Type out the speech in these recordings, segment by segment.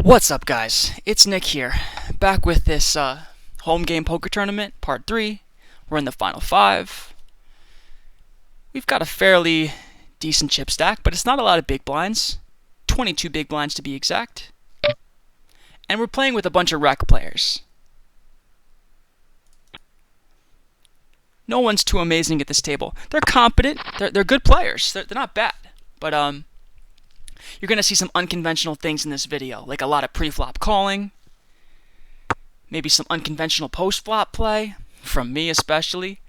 What's up, guys? It's Nick here, back with this home game poker tournament, part 3. We're in the final 5. We've got a fairly decent chip stack, but it's not a lot of big blinds. 22 big blinds to be exact. And we're playing with a bunch of rec players. No one's too amazing at this table. They're competent. They're good players. They're not bad. But you're going to see some unconventional things in this video, like a lot of pre-flop calling, maybe some unconventional post-flop play, from me especially.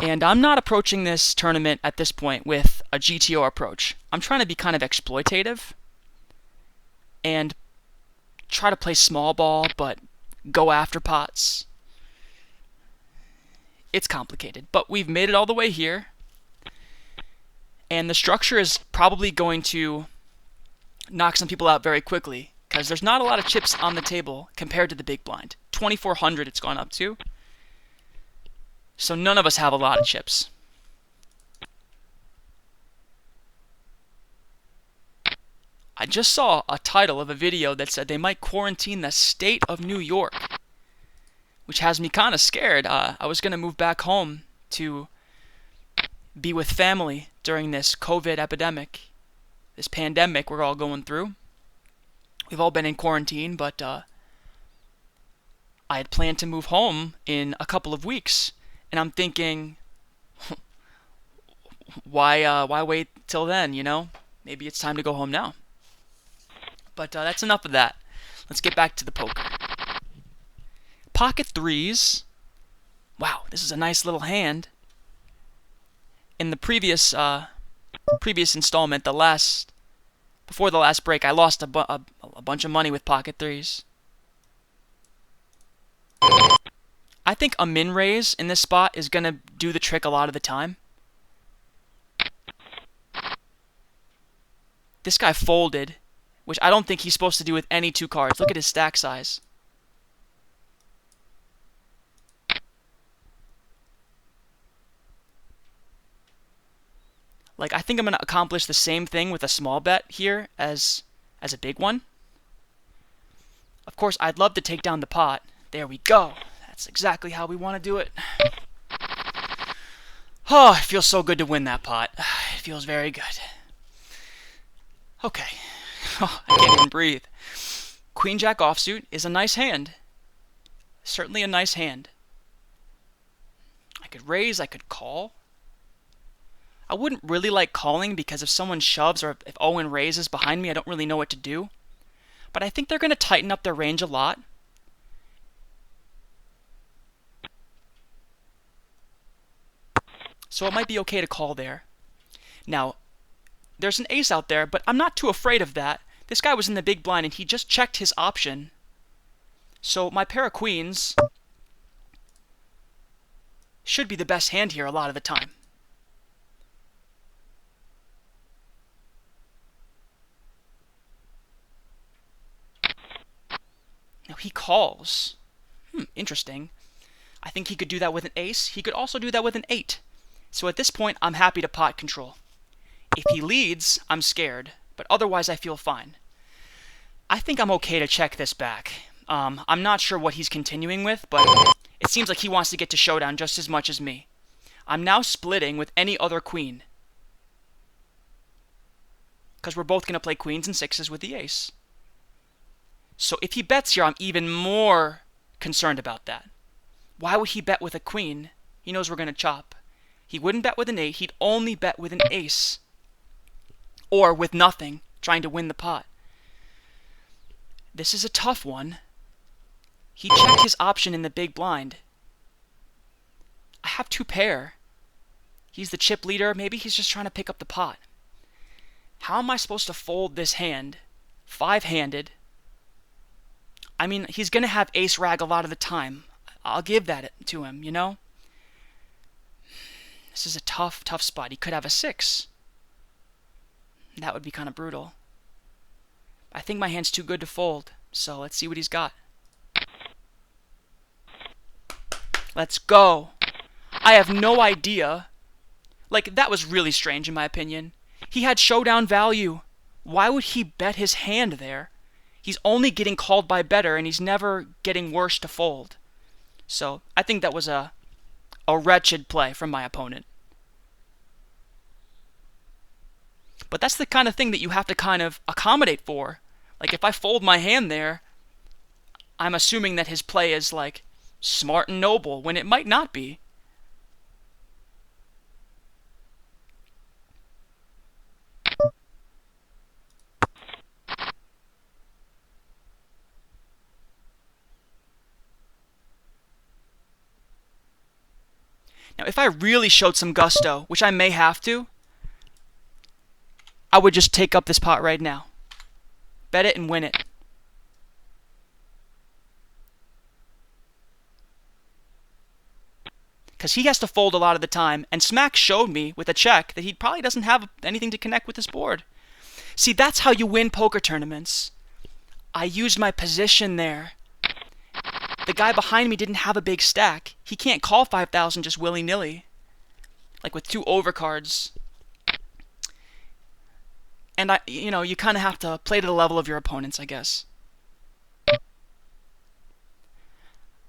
And I'm not approaching this tournament at this point with a GTO approach. I'm trying to be kind of exploitative and try to play small ball, but go after pots. It's complicated, but we've made it all the way here. And the structure is probably going to knock some people out very quickly, because there's not a lot of chips on the table compared to the big blind. 2,400 it's gone up to. So none of us have a lot of chips. I just saw a title of a video that said they might quarantine the state of New York, which has me kind of scared. I was going to move back home to be with family during this COVID epidemic, this pandemic we're all going through. We've all been in quarantine, but I had planned to move home in a couple of weeks, and I'm thinking, why wait till then, you know? Maybe it's time to go home now. But that's enough of that. Let's get back to the poker. Pocket threes. Wow, this is a nice little hand. In the previous installment, before the last break, I lost a bunch of money with pocket threes. I think a min raise in this spot is gonna do the trick a lot of the time. This guy folded, which I don't think he's supposed to do with any two cards. Look at his stack size. Like, I think I'm going to accomplish the same thing with a small bet here as a big one. Of course, I'd love to take down the pot. There we go. That's exactly how we want to do it. Oh, it feels so good to win that pot. It feels very good. Okay. Oh, I can't even breathe. Queen Jack offsuit is a nice hand. Certainly a nice hand. I could raise, I could call. I wouldn't really like calling because if someone shoves or if Owen raises behind me, I don't really know what to do. But I think they're going to tighten up their range a lot. So it might be okay to call there. Now, there's an ace out there, but I'm not too afraid of that. This guy was in the big blind and he just checked his option. So my pair of queens should be the best hand here a lot of the time. Now he calls. Interesting. I think he could do that with an ace. He could also do that with an 8. So at this point, I'm happy to pot control. If he leads, I'm scared, but otherwise I feel fine. I think I'm okay to check this back. I'm not sure what he's continuing with, but it seems like he wants to get to showdown just as much as me. I'm now splitting with any other queen, because we're both going to play queens and sixes with the ace. So if he bets here, I'm even more concerned about that. Why would he bet with a queen? He knows we're going to chop. He wouldn't bet with an 8. He'd only bet with an ace. Or with nothing, trying to win the pot. This is a tough one. He checked his option in the big blind. I have 2 pair. He's the chip leader. Maybe he's just trying to pick up the pot. How am I supposed to fold this hand? 5-handed. I mean, he's going to have ace rag a lot of the time. I'll give that to him, you know? This is a tough spot. He could have a 6. That would be kind of brutal. I think my hand's too good to fold, so let's see what he's got. Let's go. I have no idea. Like, that was really strange in my opinion. He had showdown value. Why would he bet his hand there? He's only getting called by better, and he's never getting worse to fold. So I think that was a wretched play from my opponent. But that's the kind of thing that you have to kind of accommodate for. Like, if I fold my hand there, I'm assuming that his play is, like, smart and noble, when it might not be. Now, if I really showed some gusto, which I may have to, I would just take up this pot right now. Bet it and win it. Because he has to fold a lot of the time, and Smack showed me with a check that he probably doesn't have anything to connect with his board. See, that's how you win poker tournaments. I used my position there. The guy behind me didn't have a big stack. He can't call 5,000 just willy-nilly, like with two overcards. And you kind of have to play to the level of your opponents, I guess.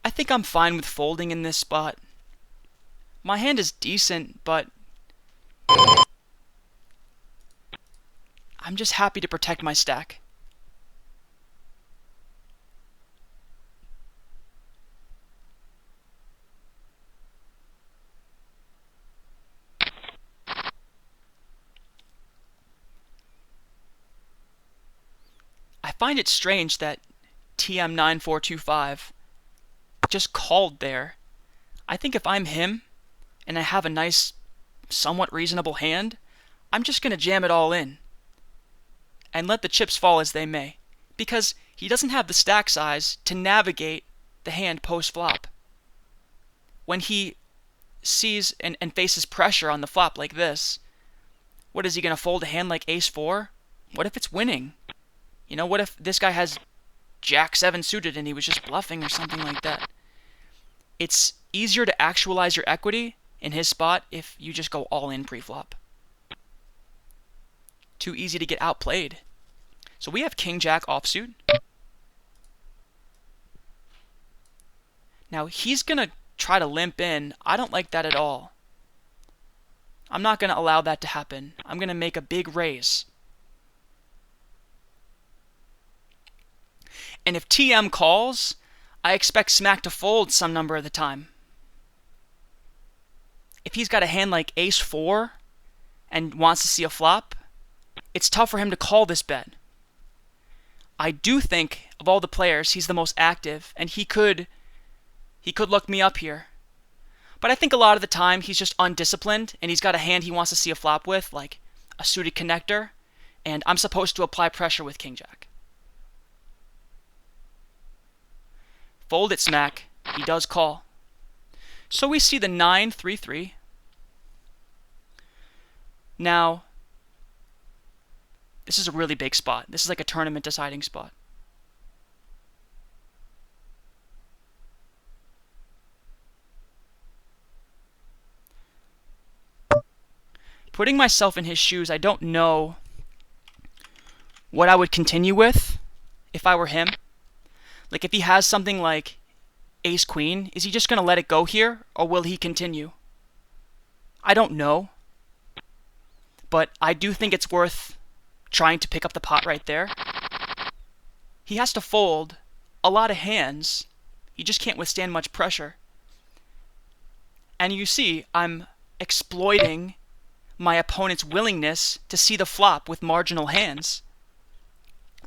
I think I'm fine with folding in this spot. My hand is decent, but I'm just happy to protect my stack. I find it strange that TM9425 just called there. I think if I'm him and I have a nice, somewhat reasonable hand, I'm just going to jam it all in and let the chips fall as they may, because he doesn't have the stack size to navigate the hand post-flop. When he sees and faces pressure on the flop like this, what is he going to fold a hand like ace-4? What if it's winning? What if this guy has Jack-7 suited and he was just bluffing or something like that? It's easier to actualize your equity in his spot if you just go all in pre-flop. Too easy to get outplayed. So we have King-Jack offsuit. Now he's going to try to limp in. I don't like that at all. I'm not going to allow that to happen. I'm going to make a big raise. And if TM calls, I expect Smack to fold some number of the time. If he's got a hand like ace-4 and wants to see a flop, it's tough for him to call this bet. I do think of all the players, he's the most active, and he could look me up here. But I think a lot of the time he's just undisciplined, and he's got a hand he wants to see a flop with, like a suited connector, and I'm supposed to apply pressure with King-Jack. Fold it, Smack. He does call. So we see the 9-3-3. Now, this is a really big spot. This is like a tournament deciding spot. Putting myself in his shoes, I don't know what I would continue with if I were him. Like, if he has something like ace-queen, is he just going to let it go here, or will he continue? I don't know. But I do think it's worth trying to pick up the pot right there. He has to fold a lot of hands. He just can't withstand much pressure. And you see, I'm exploiting my opponent's willingness to see the flop with marginal hands.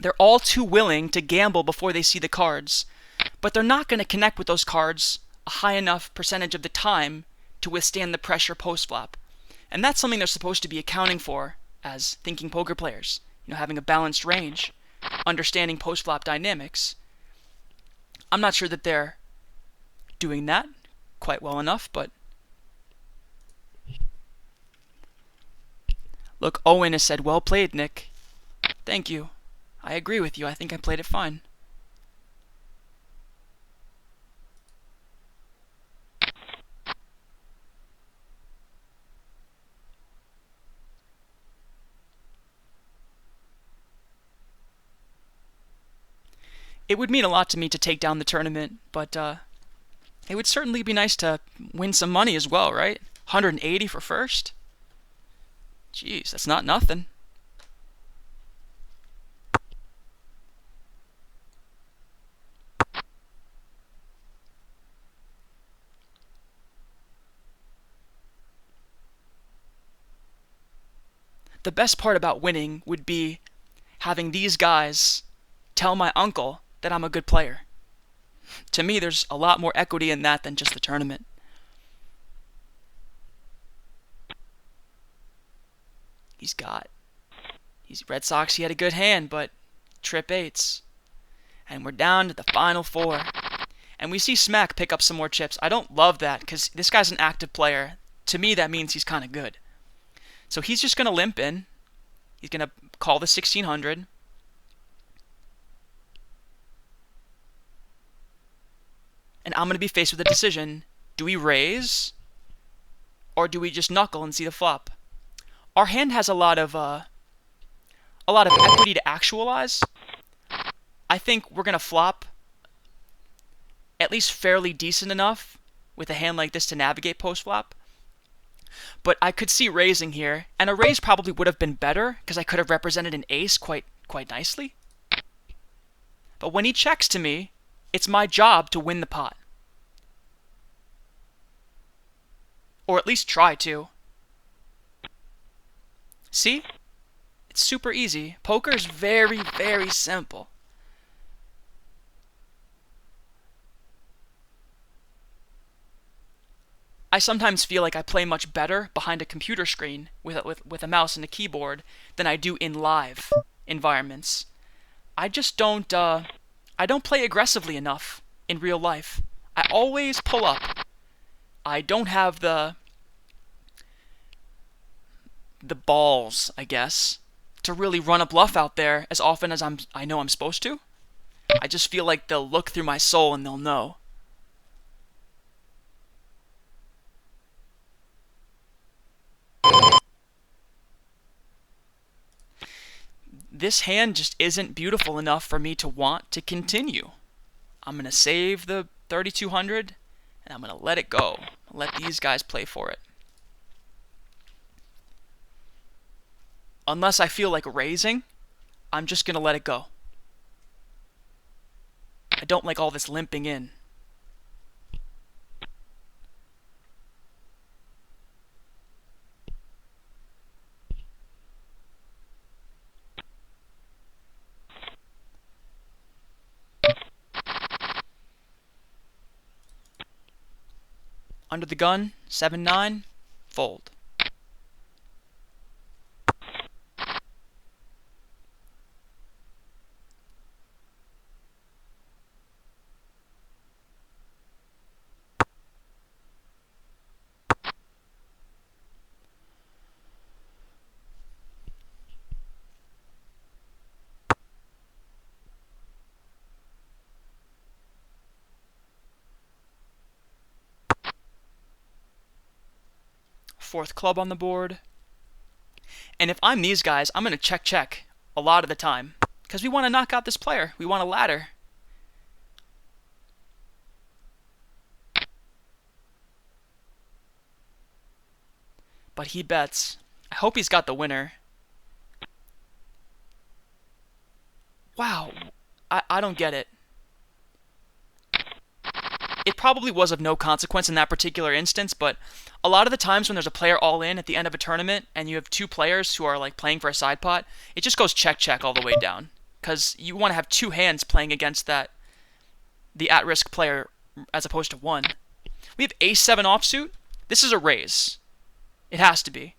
They're all too willing to gamble before they see the cards, but they're not going to connect with those cards a high enough percentage of the time to withstand the pressure post-flop. And that's something they're supposed to be accounting for as thinking poker players. Having a balanced range, understanding post-flop dynamics. I'm not sure that they're doing that quite well enough, but look, Owen has said, well played, Nick. Thank you. I agree with you. I think I played it fine. It would mean a lot to me to take down the tournament, but it would certainly be nice to win some money as well, right? 180 for first? Jeez, that's not nothing. The best part about winning would be having these guys tell my uncle that I'm a good player. To me, there's a lot more equity in that than just the tournament. He's Red Sox, he had a good hand, but trip eights. And we're down to the final four. And we see Smack pick up some more chips. I don't love that because this guy's an active player. To me, that means he's kind of good. So he's just going to limp in. He's going to call the 1600. And I'm going to be faced with a decision. Do we raise? Or do we just knuckle and see the flop? Our hand has a lot of equity to actualize. I think we're going to flop at least fairly decent enough with a hand like this to navigate post-flop. But I could see raising here, and a raise probably would have been better because I could have represented an ace quite nicely. But when he checks to me, it's my job to win the pot. Or at least try to. See? It's super easy. Poker is very, very simple. I sometimes feel like I play much better behind a computer screen with a mouse and a keyboard than I do in live environments. I just don't play aggressively enough in real life. I always pull up. I don't have the balls, I guess, to really run a bluff out there as often as I know I'm supposed to. I just feel like they'll look through my soul and they'll know. This hand just isn't beautiful enough for me to want to continue. I'm going to save the 3200 and I'm going to let it go. Let these guys play for it. Unless I feel like raising, I'm just going to let it go. I don't like all this limping in. Under the gun, 7-9, fold. Fourth club on the board. And if I'm these guys, I'm going to check a lot of the time. Because we want to knock out this player. We want a ladder. But he bets. I hope he's got the winner. Wow. I don't get it. It probably was of no consequence in that particular instance, but a lot of the times when there's a player all in at the end of a tournament and you have two players who are like playing for a side pot, it just goes check all the way down. Because you want to have two hands playing against the at-risk player as opposed to one. We have ace-7 offsuit. This is a raise. It has to be.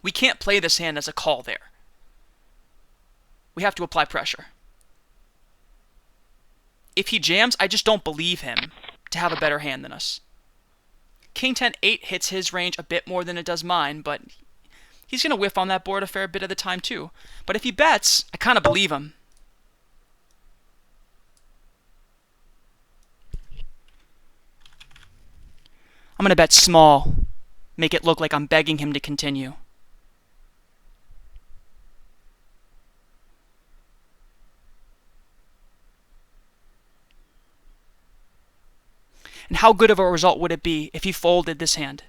We can't play this hand as a call there. We have to apply pressure. If he jams, I just don't believe him to have a better hand than us. King 10-8 hits his range a bit more than it does mine, but he's going to whiff on that board a fair bit of the time too. But if he bets, I kind of believe him. I'm going to bet small. Make it look like I'm begging him to continue. And how good of a result would it be if he folded this hand?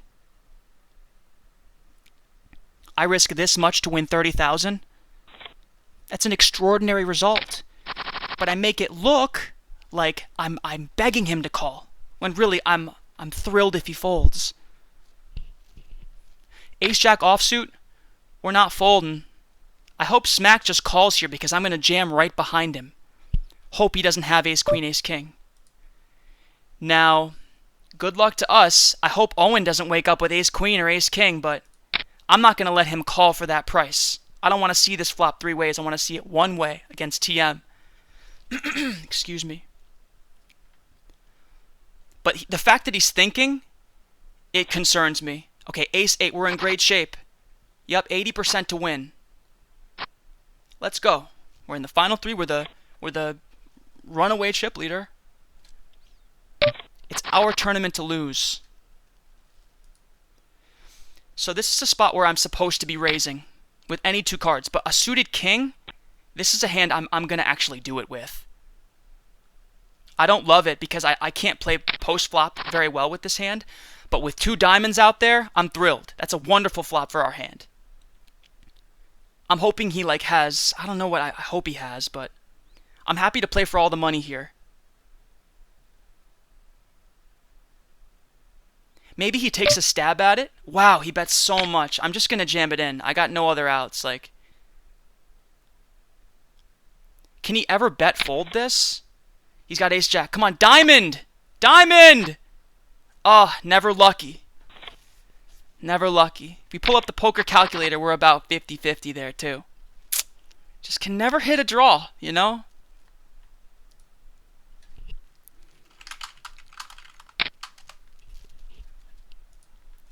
I risk this much to win 30,000? That's an extraordinary result. But I make it look like I'm begging him to call, when really I'm thrilled if he folds. Ace-Jack offsuit, we're not folding. I hope Smack just calls here because I'm going to jam right behind him. Hope he doesn't have Ace-Queen, Ace-King. Now, good luck to us. I hope Owen doesn't wake up with Ace-Queen or Ace-King, but I'm not going to let him call for that price. I don't want to see this flop 3 ways. I want to see it 1 way against TM. Excuse me. But the fact that he's thinking, it concerns me. Okay, Ace-8, we're in great shape. Yep, 80% to win. Let's go. We're in the final 3. We're the runaway chip leader. It's our tournament to lose. So this is a spot where I'm supposed to be raising with any 2 cards. But a suited king, this is a hand I'm going to actually do it with. I don't love it because I can't play post-flop very well with this hand. But with 2 diamonds out there, I'm thrilled. That's a wonderful flop for our hand. I'm hoping he has, I don't know what I hope he has, but I'm happy to play for all the money here. Maybe he takes a stab at it. Wow, he bets so much. I'm just going to jam it in. I got no other outs. Can he ever bet fold this? He's got Ace-Jack. Come on, diamond! Diamond! Oh, never lucky. Never lucky. If we pull up the poker calculator, we're about 50-50 there, too. Just can never hit a draw, you know?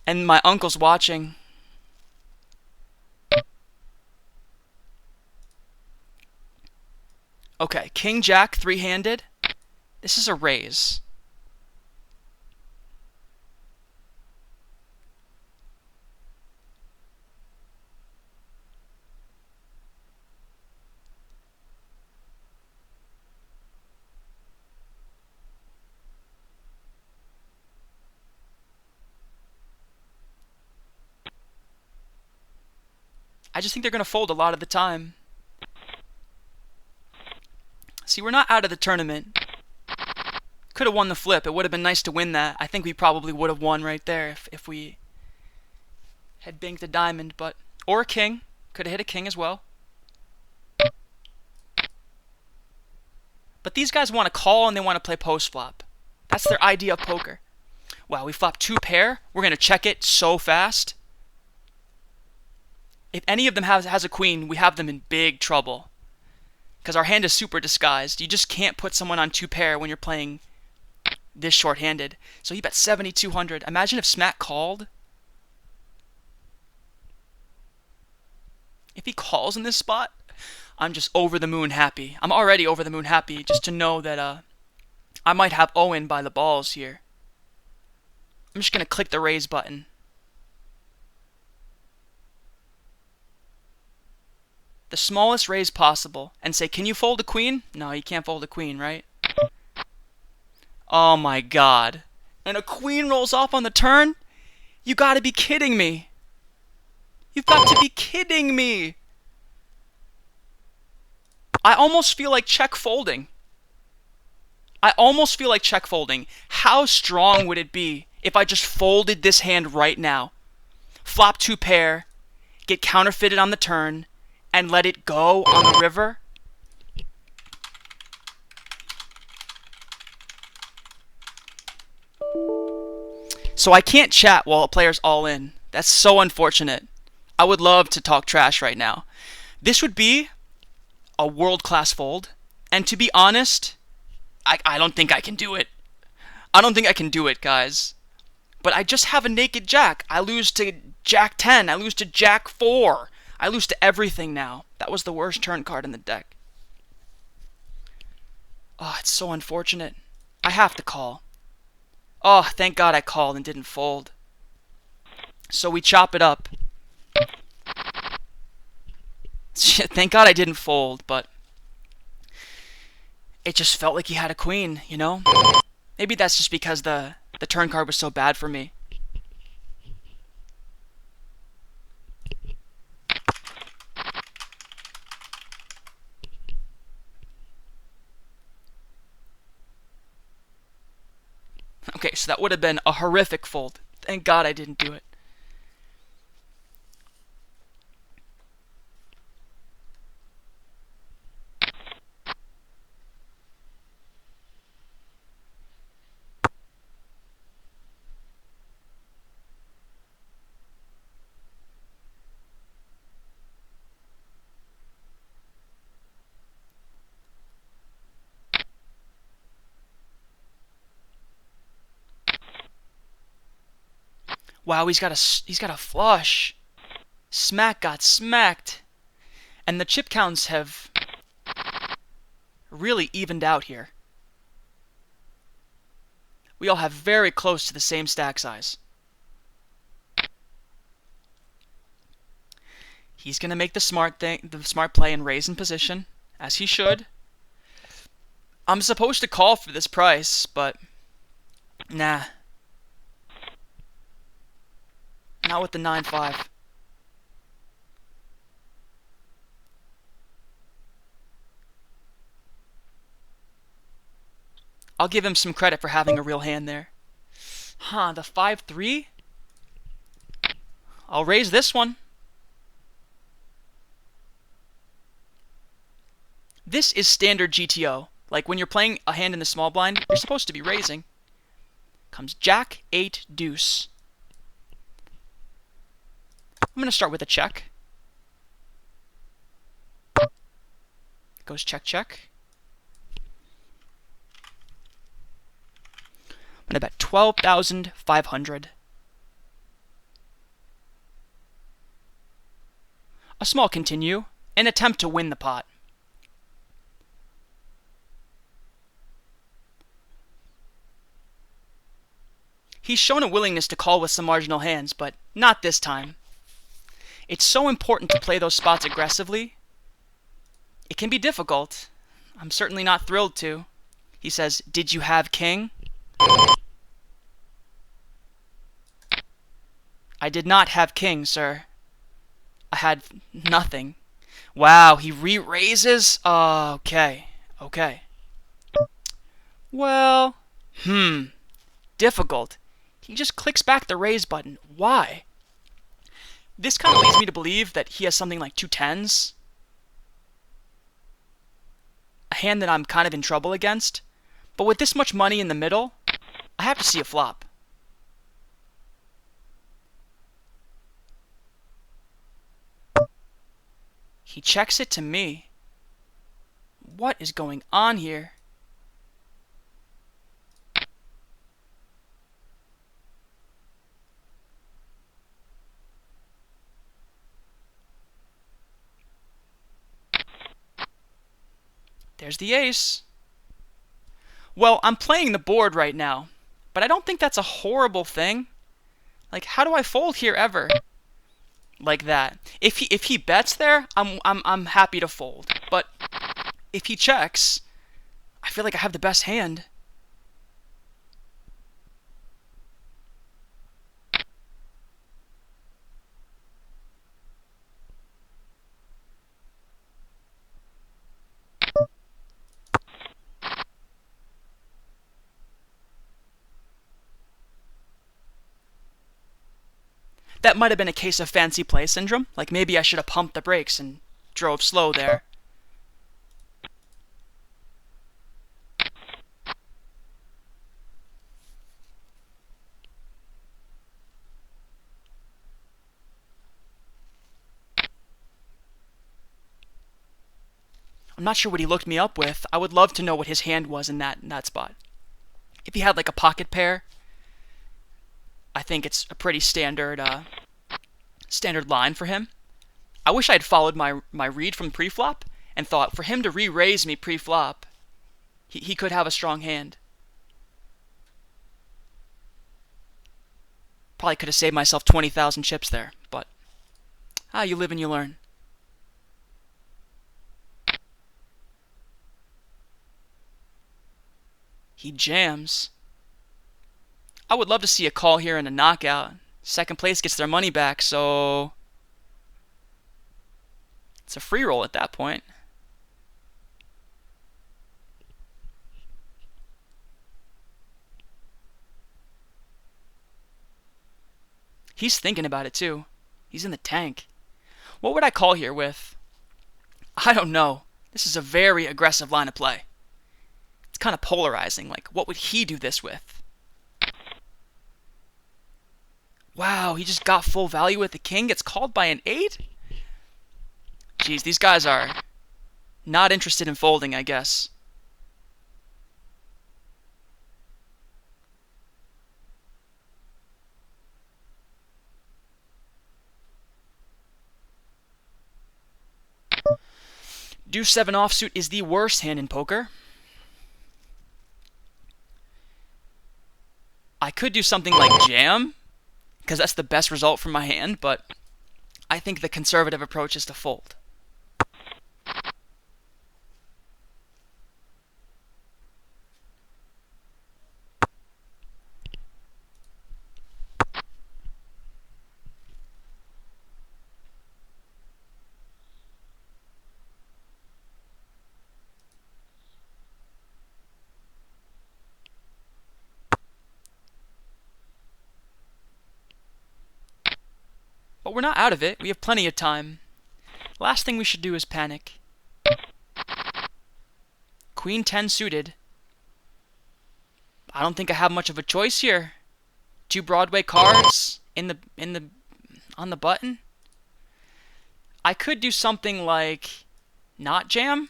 And my uncle's watching. Okay, King-Jack, 3-handed. This is a raise. I just think they're going to fold a lot of the time. See, we're not out of the tournament. Could have won the flip. It would have been nice to win that. I think we probably would have won right there if we had banked a diamond, but or a king. Could have hit a king as well. But these guys want to call and they want to play post flop. That's their idea of poker. Wow, we flopped 2 pair. We're going to check it so fast. If any of them has a queen, we have them in big trouble. Because our hand is super disguised. You just can't put someone on 2 pair when you're playing this short-handed. So he bet 7,200. Imagine if Smack called. If he calls in this spot, I'm just over the moon happy. I'm already over the moon happy just to know that I might have Owen by the balls here. I'm just going to click the raise button. The smallest raise possible and say, can you fold a queen? No, you can't fold a queen, right? Oh my god. And a queen rolls off on the turn? You gotta be kidding me. You've got to be kidding me. I almost feel like check folding. I almost feel like check folding. How strong would it be if I just folded this hand right now? Flop 2 pair, get counterfeited on the turn, and let it go on the river? So I can't chat while a player's all in. That's so unfortunate. I would love to talk trash right now. This would be a world-class fold. And to be honest, I don't think I can do it. I don't think I can do it, guys. But I just have a naked jack. I lose to Jack 10. I lose to Jack 4. I lose to everything now. That was the worst turn card in the deck. Oh, it's so unfortunate. I have to call. Oh, thank God I called and didn't fold. So we chop it up. Thank God I didn't fold, but it just felt like he had a queen, you know? Maybe that's just because the The turn card was so bad for me. Okay, so that would have been a horrific fold. Thank God I didn't do it. Wow, he's got a flush. Smack got smacked. And the chip counts have really evened out here. We all have very close to the same stack size. He's going to make the smart play and raise in position, as he should. I'm supposed to call for this price, but nah. Not with the 9-5. I'll give him some credit for having a real hand there. Huh, the 5-3? I'll raise this one. This is standard GTO. Like when you're playing a hand in the small blind, you're supposed to be raising. Comes Jack, 8, deuce. I'm going to start with a check. Goes check, check. I'm going to bet 12,500. A small continue. An attempt to win the pot. He's shown a willingness to call with some marginal hands, but not this time. It's so important to play those spots aggressively. It can be difficult. I'm certainly not thrilled to. He says, "Did you have king?" I did not have king, sir. I had nothing. Wow, he re-raises? Okay. Okay. Well, difficult. He just clicks back the raise button. Why? This kind of leads me to believe that he has something like 2 10s. A hand that I'm kind of in trouble against. But with this much money in the middle, I have to see a flop. He checks it to me. What is going on here? There's the ace. Well, I'm playing the board right now, but I don't think that's a horrible thing. Like, how do I fold here ever? Like that. If he bets there, I'm happy to fold. But if he checks, I feel like I have the best hand. That might have been a case of fancy play syndrome. Like maybe I should have pumped the brakes and drove slow there. I'm not sure what he looked me up with. I would love to know what his hand was in that spot. If he had like a pocket pair, I think it's a pretty standard standard line for him. I wish I had followed my read from pre-flop and thought for him to re-raise me pre-flop, he could have a strong hand. Probably could have saved myself 20,000 chips there, but you live and you learn. He jams. I would love to see a call here and a knockout. Second place gets their money back, so it's a free roll at that point. He's thinking about it too. He's in the tank. What would I call here with? I don't know. This is a very aggressive line of play. It's kind of polarizing. Like, what would he do this with? Wow, he just got full value with the king. Gets called by an 8? Jeez, these guys are not interested in folding, I guess. Deuce 7 offsuit is the worst hand in poker. I could do something like jam, because that's the best result from my hand, but I think the conservative approach is to fold. But we're not out of it. We have plenty of time. Last thing we should do is panic. Queen 10 suited. I don't think I have much of a choice here. 2 Broadway cards on the button. I could do something like not jam.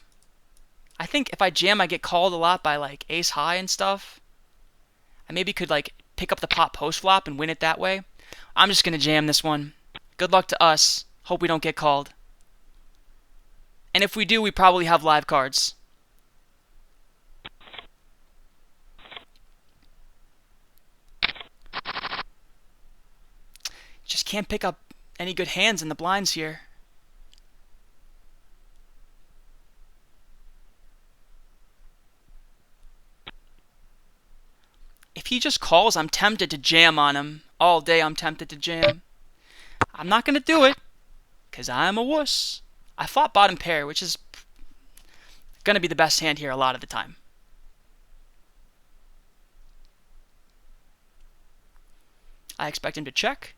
I think if I jam, I get called a lot by like ace high and stuff. I maybe could like pick up the pot post flop and win it that way. I'm just gonna jam this one. Good luck to us. Hope we don't get called. And if we do, we probably have live cards. Just can't pick up any good hands in the blinds here. If he just calls, I'm tempted to jam on him. All day I'm tempted to jam. I'm not going to do it, because I'm a wuss. I flop bottom pair, which is going to be the best hand here a lot of the time. I expect him to check.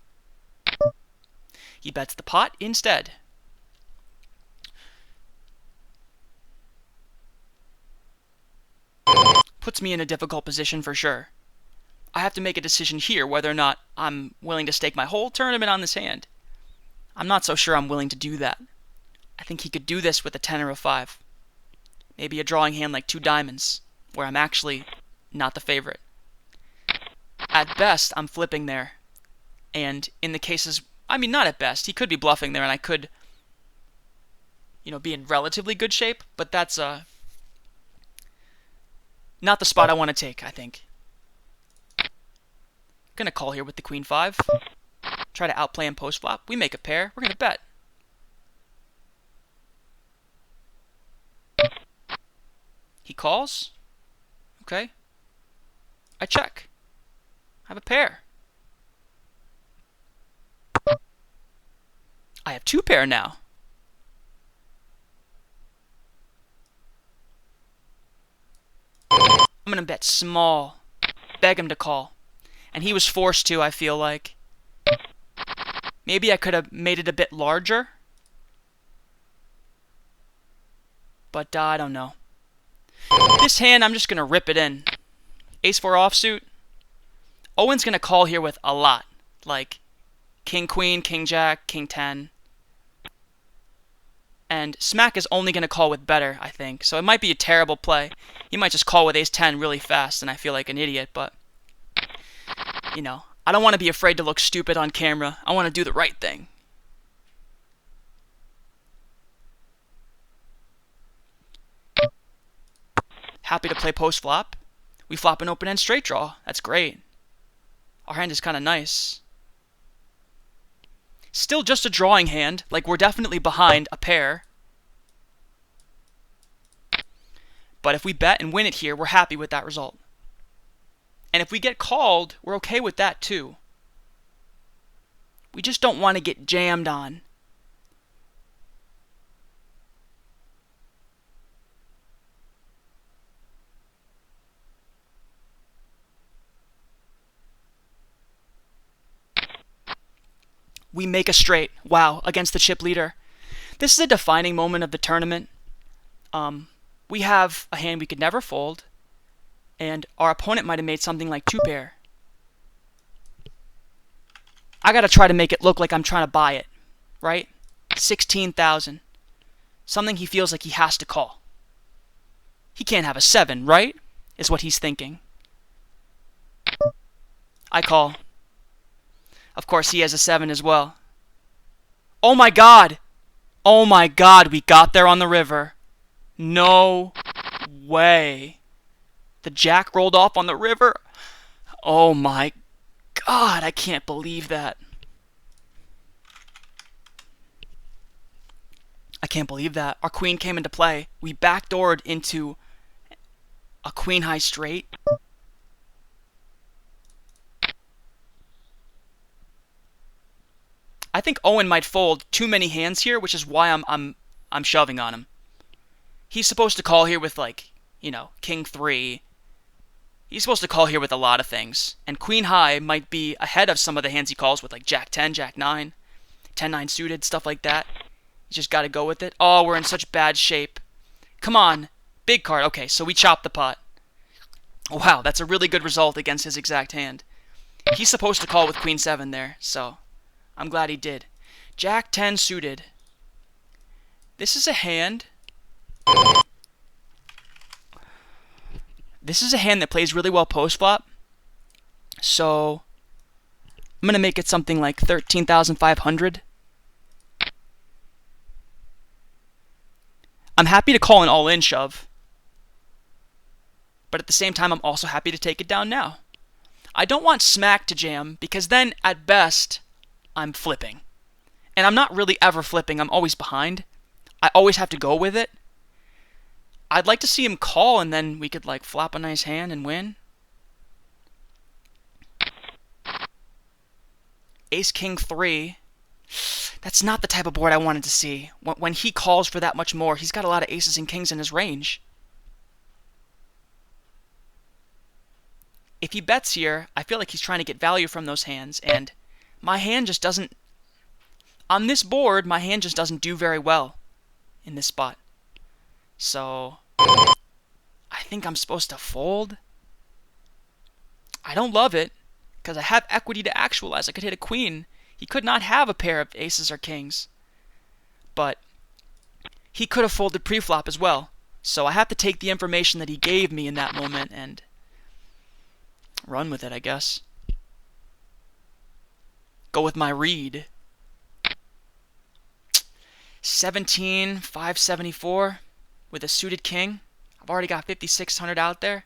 He bets the pot instead. Puts me in a difficult position for sure. I have to make a decision here whether or not I'm willing to stake my whole tournament on this hand. I'm not so sure I'm willing to do that. I think he could do this with a 10 or a 5. Maybe a drawing hand like 2 diamonds, where I'm actually not the favorite. At best, I'm flipping there. And in the cases, I mean, not at best. He could be bluffing there, and I could, be in relatively good shape. But that's not the spot I want to take, I think. Gonna call here with the queen 5. Try to outplay him post flop. We make a pair. We're gonna bet. He calls. Okay. I check. I have a pair. I have 2 pair now. I'm gonna bet small. Beg him to call. And he was forced to, I feel like. Maybe I could have made it a bit larger. But I don't know. This hand, I'm just going to rip it in. Ace 4 offsuit. Owen's going to call here with a lot. Like King Queen, King Jack, King 10. And Smack is only going to call with better, I think. So it might be a terrible play. He might just call with Ace 10 really fast and I feel like an idiot, but I don't want to be afraid to look stupid on camera. I want to do the right thing. Happy to play post flop. We flop an open end straight draw. That's great. Our hand is kind of nice. Still just a drawing hand. Like, we're definitely behind a pair. But if we bet and win it here, we're happy with that result. And if we get called, we're okay with that too. We just don't want to get jammed on. We make a straight. Wow, against the chip leader. This is a defining moment of the tournament. We have a hand we could never fold, and our opponent might have made something like 2-pair. I gotta try to make it look like I'm trying to buy it, right? 16,000. Something he feels like he has to call. He can't have a 7, right? Is what he's thinking. I call. Of course, he has a 7 as well. Oh my god! Oh my god, we got there on the river. No way. The jack rolled off on the river. Oh my god, I can't believe that. I can't believe that. Our queen came into play. We backdoored into a queen high straight. I think Owen might fold too many hands here, which is why I'm shoving on him. He's supposed to call here with, like, you know, king 3. He's supposed to call here with a lot of things. And queen high might be ahead of some of the hands he calls with, like jack 10, jack 9, 10-9 suited, stuff like that. You just got to go with it. Oh, we're in such bad shape. Come on. Big card. Okay, so we chop the pot. Wow, that's a really good result against his exact hand. He's supposed to call with queen 7 there, so I'm glad he did. Jack 10 suited. This is a hand. This is a hand that plays really well post-flop. So I'm going to make it something like 13,500. I'm happy to call an all-in shove. But at the same time, I'm also happy to take it down now. I don't want smack to jam, because then, at best, I'm flipping. And I'm not really ever flipping. I'm always behind. I always have to go with it. I'd like to see him call, and then we could, like, flop a nice hand and win. Ace King 3. That's not the type of board I wanted to see. When he calls for that much more, he's got a lot of aces and kings in his range. If he bets here, I feel like he's trying to get value from those hands, and my hand just doesn't... On this board, my hand just doesn't do very well in this spot. So I think I'm supposed to fold. I don't love it, because I have equity to actualize. I could hit a queen. He could not have a pair of aces or kings. But he could have folded pre-flop as well. So I have to take the information that he gave me in that moment and run with it, I guess. Go with my read. 17,574 with a suited king. I've already got 5,600 out there.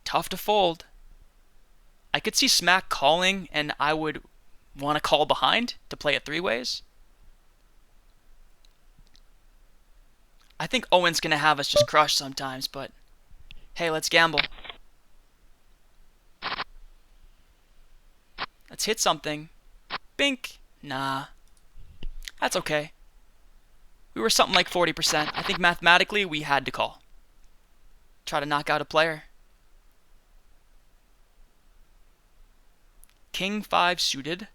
Tough to fold. I could see smack calling, and I would want to call behind to play it 3 ways. I think Owen's going to have us just crush sometimes, but hey, let's gamble. Let's hit something. Bink. Nah. That's okay. We were something like 40%. I think mathematically we had to call. Try to knock out a player. King 5 suited.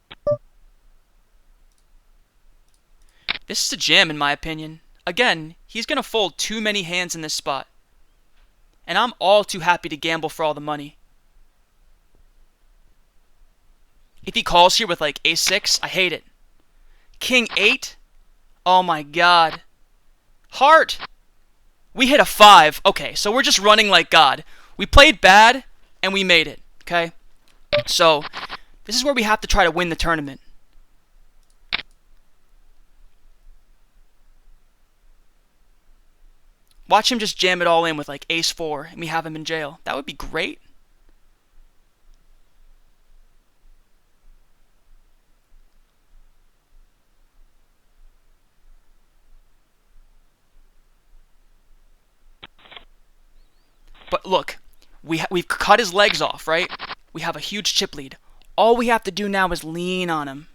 This is a jam in my opinion. Again, he's going to fold too many hands in this spot. And I'm all too happy to gamble for all the money. If he calls here with like ace 6, I hate it. King 8? Oh my god. Heart! We hit a 5. Okay, so we're just running like God. We played bad, and we made it. Okay? So, this is where we have to try to win the tournament. Watch him just jam it all in with like ace 4, and we have him in jail. That would be great. But look, We've cut his legs off, right? We have a huge chip lead. All we have to do now is lean on him.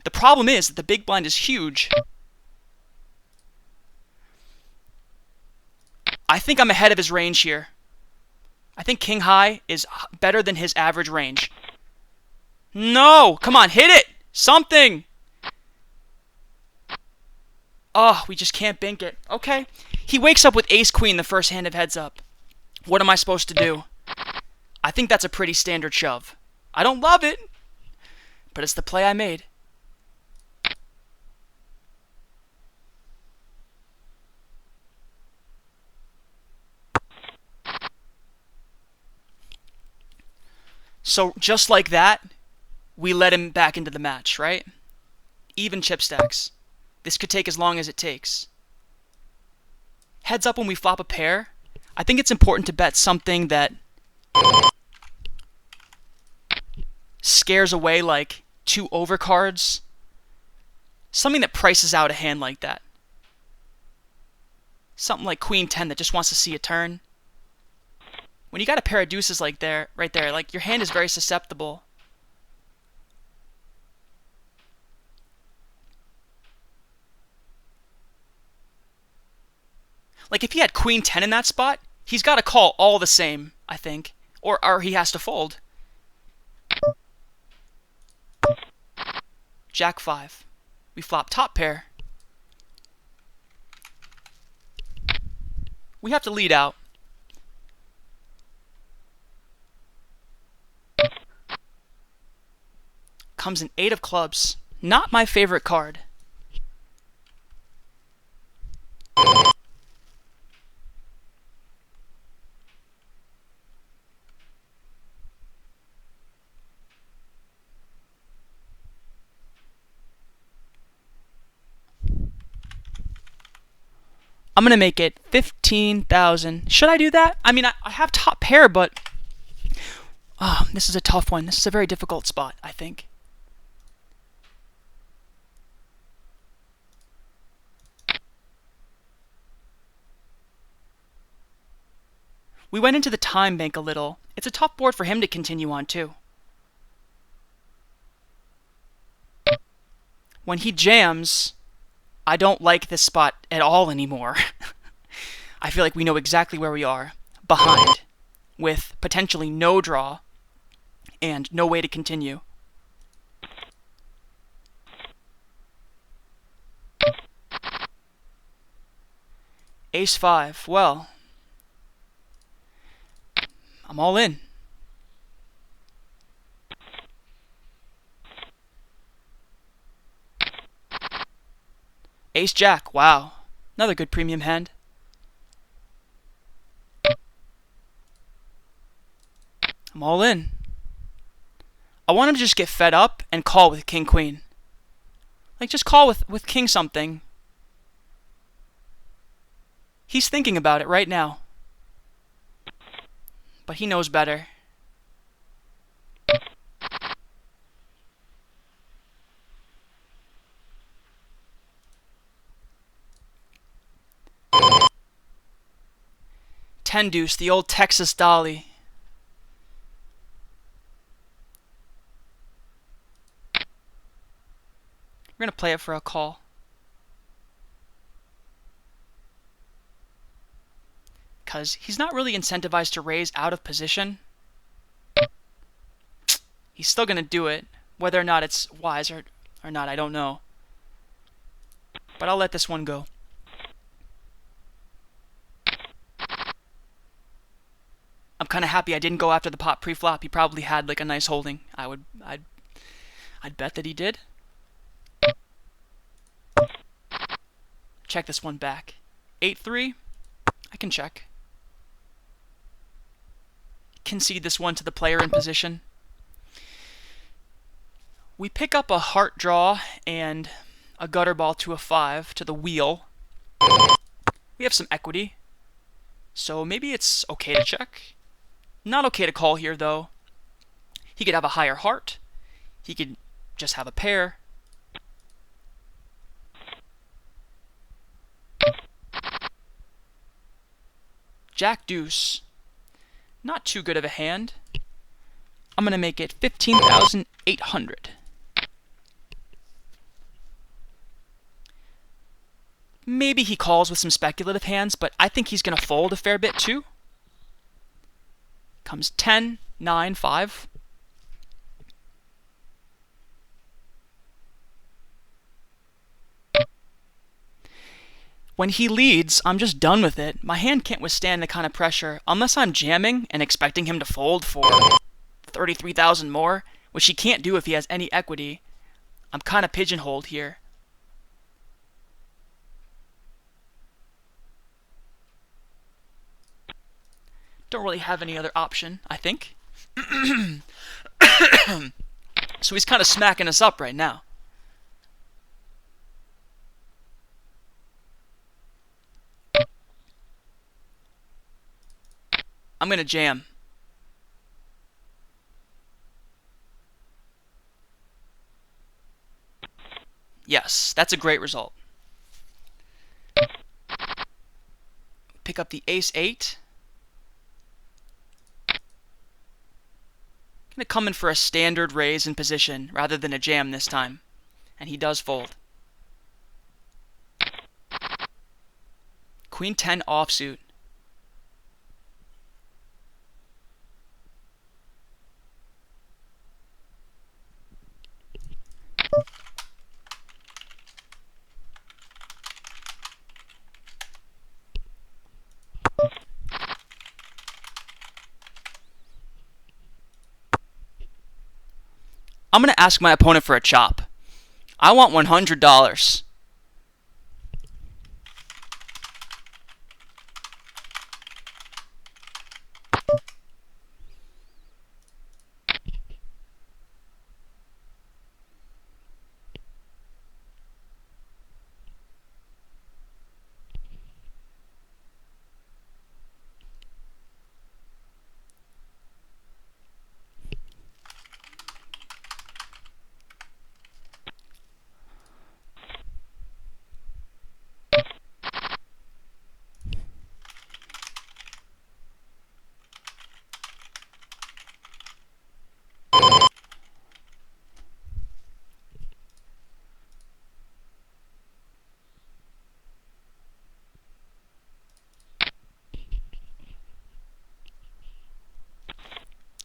The problem is that the big blind is huge. I think I'm ahead of his range here. I think king high is better than his average range. No! Come on, hit it! Something! Oh, we just can't bink it. Okay. He wakes up with ace queen the first hand of heads up. What am I supposed to do? I think that's a pretty standard shove. I don't love it, but it's the play I made. So just like that, we let him back into the match, right? Even chip stacks. This could take as long as it takes. Heads up when we flop a pair. I think it's important to bet something that scares away like 2 overcards. Something that prices out a hand like that. Something like queen 10 that just wants to see a turn. When you got a pair of deuces like right there, like your hand is very susceptible. Like if he had queen 10 in that spot, he's got to call all the same, I think. Or he has to fold. Jack 5. We flop top pair. We have to lead out. Comes an 8 of clubs. Not my favorite card. I'm going to make it 15,000. Should I do that? I mean, I have top pair, but this is a tough one. This is a very difficult spot, I think. We went into the time bank a little. It's a tough board for him to continue on, too. When he jams, I don't like this spot at all anymore. I feel like we know exactly where we are, behind, with potentially no draw and no way to continue. Ace 5, well, I'm all in. Ace Jack, wow. Another good premium hand. I'm all in. I want him to just get fed up and call with King Queen. Like, just call with King something. He's thinking about it right now. But he knows better. Ten deuce, the old Texas Dolly. We're going to play it for a call. Because he's not really incentivized to raise out of position. He's still going to do it. Whether or not it's wise or not, I don't know. But I'll let this one go. I'm kind of happy I didn't go after the pot pre-flop. He probably had like a nice holding. I'd bet that he did. Check this one back. 8-3. I can check. Concede this one to the player in position. We pick up a heart draw and a gutter ball to a 5 to the wheel. We have some equity. So maybe it's okay to check. Not okay to call here, though. He could have a higher heart. He could just have a pair. Jack deuce. Not too good of a hand. I'm going to make it 15,800. Maybe he calls with some speculative hands, but I think he's going to fold a fair bit too. Comes 10, 9, 5. When he leads, I'm just done with it. My hand can't withstand the kind of pressure unless I'm jamming and expecting him to fold for 33,000 more, which he can't do if he has any equity. I'm kind of pigeonholed here. Don't really have any other option, I think. So he's kind of smacking us up right now. I'm going to jam. Yes, that's a great result. Pick up the ace-8. Going to come in for a standard raise in position rather than a jam this time. And he does fold. Queen 10 offsuit. I'm going to ask my opponent for a chop. I want $100.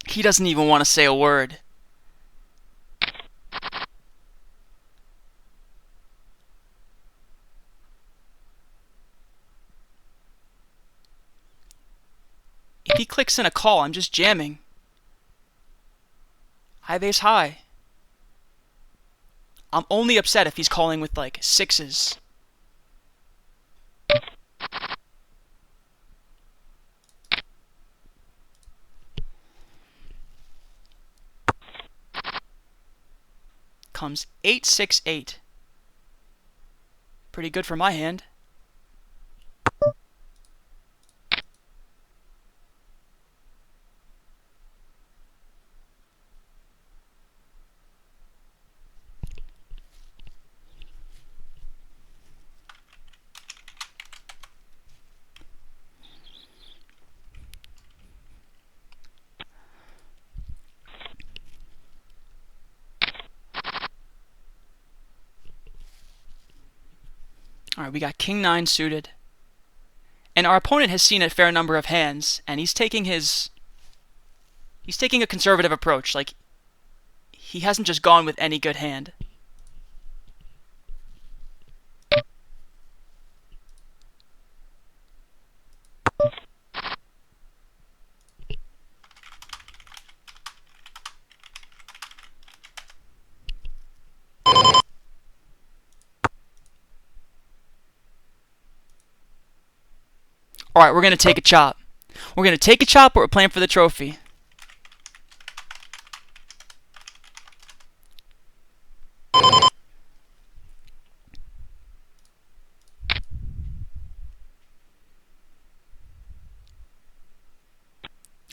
He doesn't even want to say a word. If he clicks in a call, I'm just jamming. I have ace high. I'm only upset if he's calling with like sixes. Comes 8-6-8. Pretty good for my hand. Alright, we got King 9 suited. And our opponent has seen a fair number of hands, and he's taking a conservative approach. Like, he hasn't just gone with any good hand. Alright, we're going to take a chop. We're going to take a chop, but we're playing for the trophy.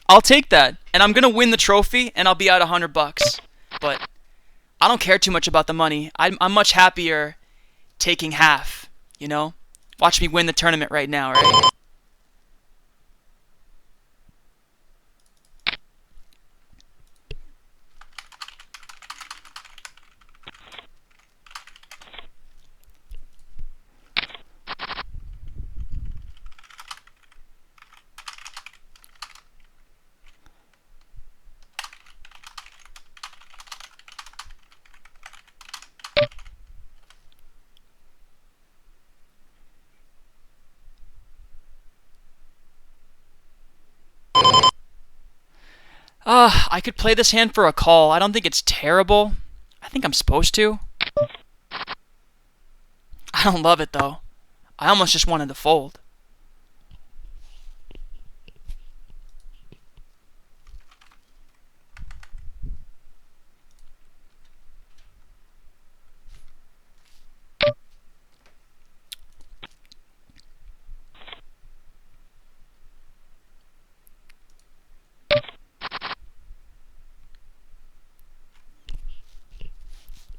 I'll take that, and I'm going to win the trophy, and I'll be out $100. But I don't care too much about the money. I'm much happier taking half, you know? Watch me win the tournament right now, right? I could play this hand for a call. I don't think it's terrible. I think I'm supposed to. I don't love it, though. I almost just wanted to fold.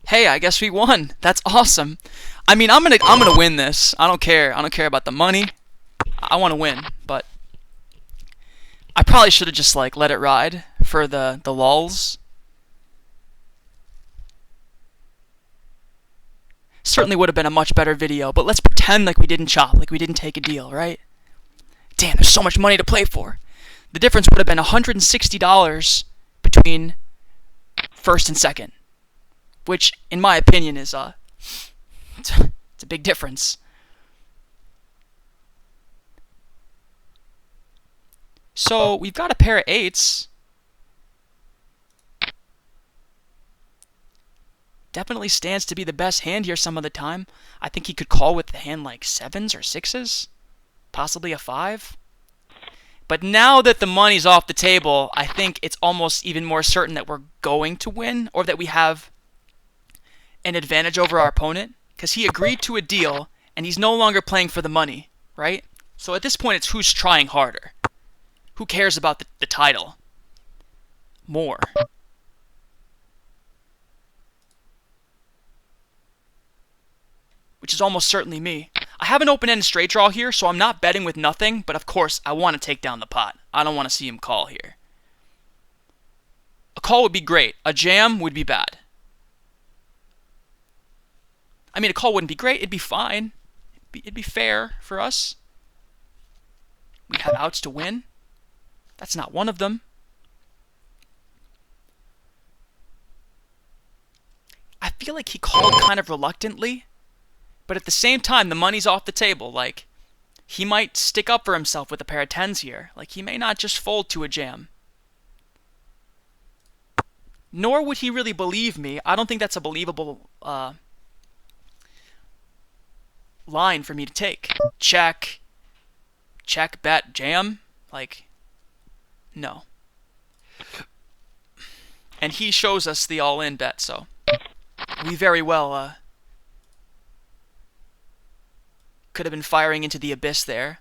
Hey, I guess we won. That's awesome. I mean, I'm gonna win this. I don't care. I don't care about the money. I want to win, but I probably should have just like let it ride for the lulz. Certainly would have been a much better video, but let's pretend like we didn't chop, like we didn't take a deal, right? Damn, there's so much money to play for. The difference would have been $160 between first and second, which, in my opinion, is it's a big difference. So we've got a pair of eights. Definitely stands to be the best hand here some of the time. I think he could call with the hand like sevens or sixes, possibly a five. But now that the money's off the table, I think it's almost even more certain that we're going to win, or that we have an advantage over our opponent, because he agreed to a deal and he's no longer playing for the money, right? So at this point, it's who's trying harder. Who cares about the title more? Which is almost certainly me. I have an open-ended straight draw here, so I'm not betting with nothing, but of course, I want to take down the pot. I don't want to see him call here. A call would be great. A jam would be bad. I mean, a call wouldn't be great. It'd be fine. It'd be fair for us. We have outs to win. That's not one of them. I feel like he called kind of reluctantly. But at the same time, the money's off the table. Like, he might stick up for himself with a pair of tens here. Like, he may not just fold to a jam. Nor would he really believe me. I don't think that's a believable line for me to take. Check, bet, jam. Like, no. And he shows us the all-in bet, so we very well could have been firing into the abyss there.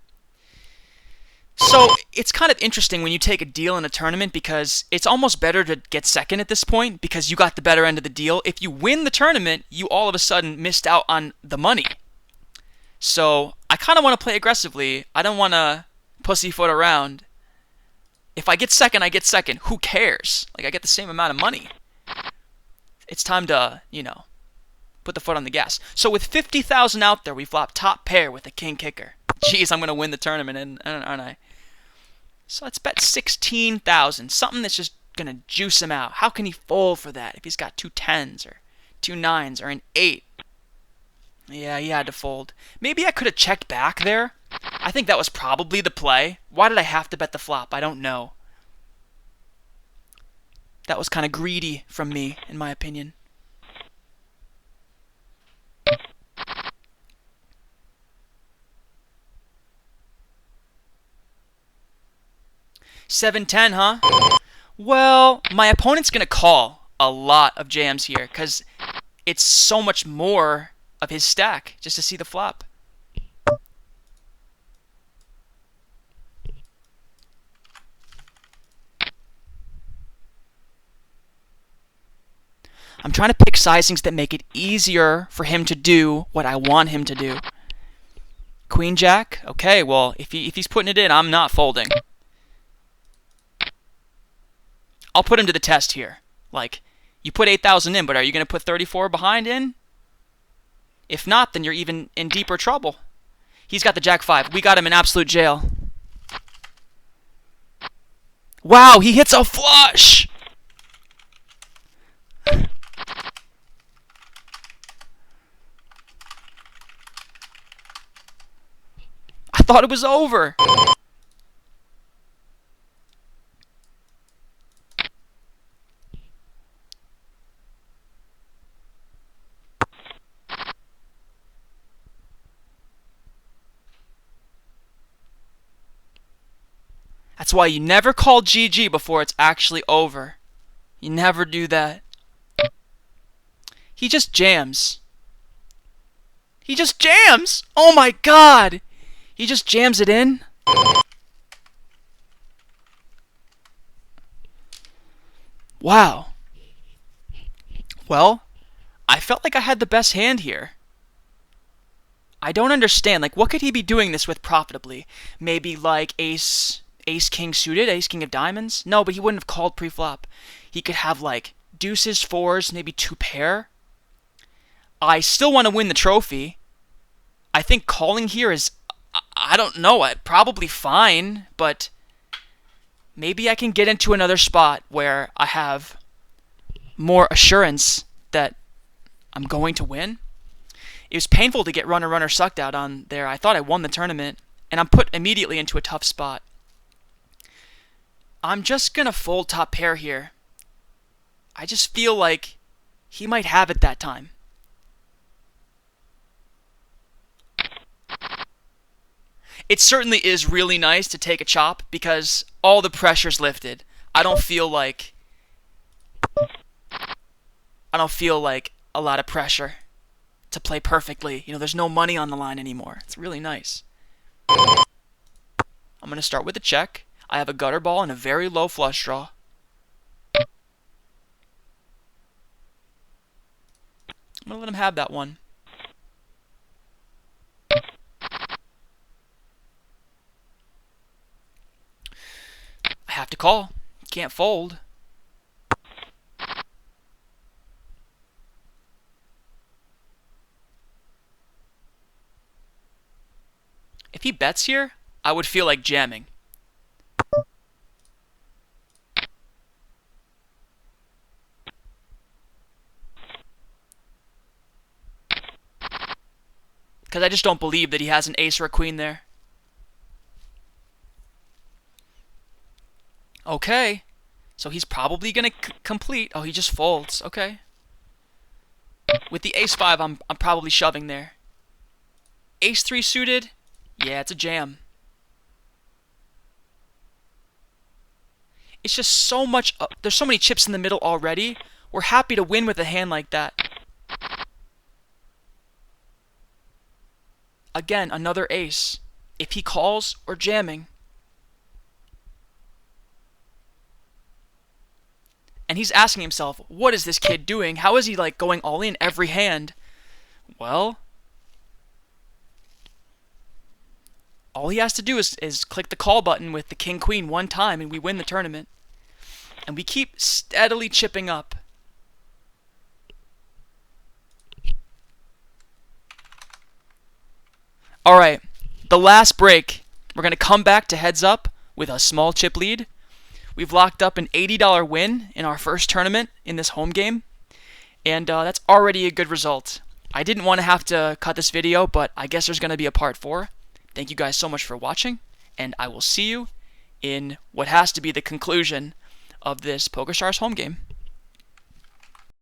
So it's kind of interesting when you take a deal in a tournament, because it's almost better to get second at this point because you got the better end of the deal. If you win the tournament, you all of a sudden missed out on the money. So I kind of want to play aggressively. I don't want to pussyfoot around. If I get second, I get second. Who cares? Like, I get the same amount of money. It's time to, put the foot on the gas. So with 50,000 out there, we flop top pair with a king kicker. Jeez, I'm going to win the tournament, aren't I? So let's bet 16,000. Something that's just going to juice him out. How can he fold for that if he's got two tens or two nines or an 8? Yeah, he had to fold. Maybe I could have checked back there. I think that was probably the play. Why did I have to bet the flop? I don't know. That was kind of greedy from me, in my opinion. $7-10, huh? Well, my opponent's going to call a lot of jams here because it's so much more of his stack just to see the flop. I'm trying to pick sizings that make it easier for him to do what I want him to do. Queen Jack? Okay, well, if he's putting it in, I'm not folding. I'll put him to the test here. Like, you put 8,000 in, but are you going to put 34 behind in? If not, then you're even in deeper trouble. He's got the Jack 5. We got him in absolute jail. Wow, he hits a flush! I thought it was over. That's why you never call GG before it's actually over. You never do that. He just jams. He just jams! Oh my god! He just jams it in? Wow. Well, I felt like I had the best hand here. I don't understand. Like, what could he be doing this with profitably? Maybe like ace king suited, ace king of diamonds? No, but he wouldn't have called pre-flop. He could have like deuces, fours, maybe two pair. I still want to win the trophy. I think calling here is, I don't know, probably fine, but maybe I can get into another spot where I have more assurance that I'm going to win. It was painful to get runner sucked out on there. I thought I won the tournament, and I'm put immediately into a tough spot. I'm just going to fold top pair here. I just feel like he might have it that time. It certainly is really nice to take a chop because all the pressure's lifted. I don't feel like a lot of pressure to play perfectly. You know, there's no money on the line anymore. It's really nice. I'm going to start with a check. I have a gutter ball and a very low flush draw. I'm going to let him have that one. I have to call. Can't fold. If he bets here, I would feel like jamming. Because I just don't believe that he has an ace or a queen there. Okay. So he's probably going to complete. Oh, he just folds. Okay. With the ace-5, I'm probably shoving there. Ace-3 suited. Yeah, it's a jam. It's just so much... there's so many chips in the middle already. We're happy to win with a hand like that. Again, another ace. If he calls, we're jamming. And he's asking himself, what is this kid doing? How is he like going all in every hand? Well, all he has to do is click the call button with the king-queen one time and we win the tournament. And we keep steadily chipping up. Alright, the last break. We're going to come back to heads up with a small chip lead. We've locked up an $80 win in our first tournament in this home game. And that's already a good result. I didn't want to have to cut this video, but I guess there's going to be a part 4. Thank you guys so much for watching, and I will see you in what has to be the conclusion of this PokerStars home game.